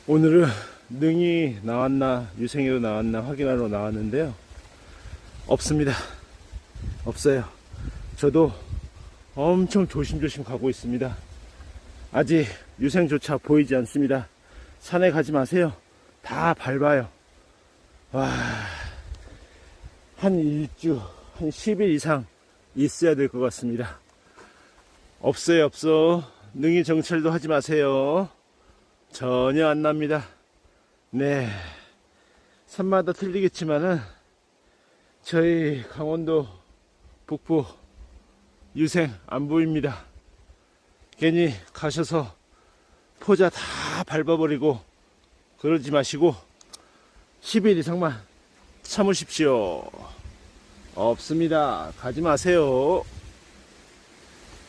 오늘은 능이 나왔나 유생이로 나왔나 확인하러 나왔는데요. 없습니다. 없어요. 저도 엄청 조심조심 가고 있습니다. 아직 유생조차 보이지 않습니다. 산에 가지 마세요. 다 밟아요. 와, 한 일주, 한 10일 이상 있어야 될 것 같습니다. 없어요, 없어. 능이 정찰도 하지 마세요. 전혀 안 납니다. 네, 산마다 틀리겠지만은 저희 강원도 북부 유생 안 보입니다. 괜히 가셔서 포자 다 밟아버리고 그러지 마시고 10일 이상만 참으십시오. 없습니다. 가지 마세요.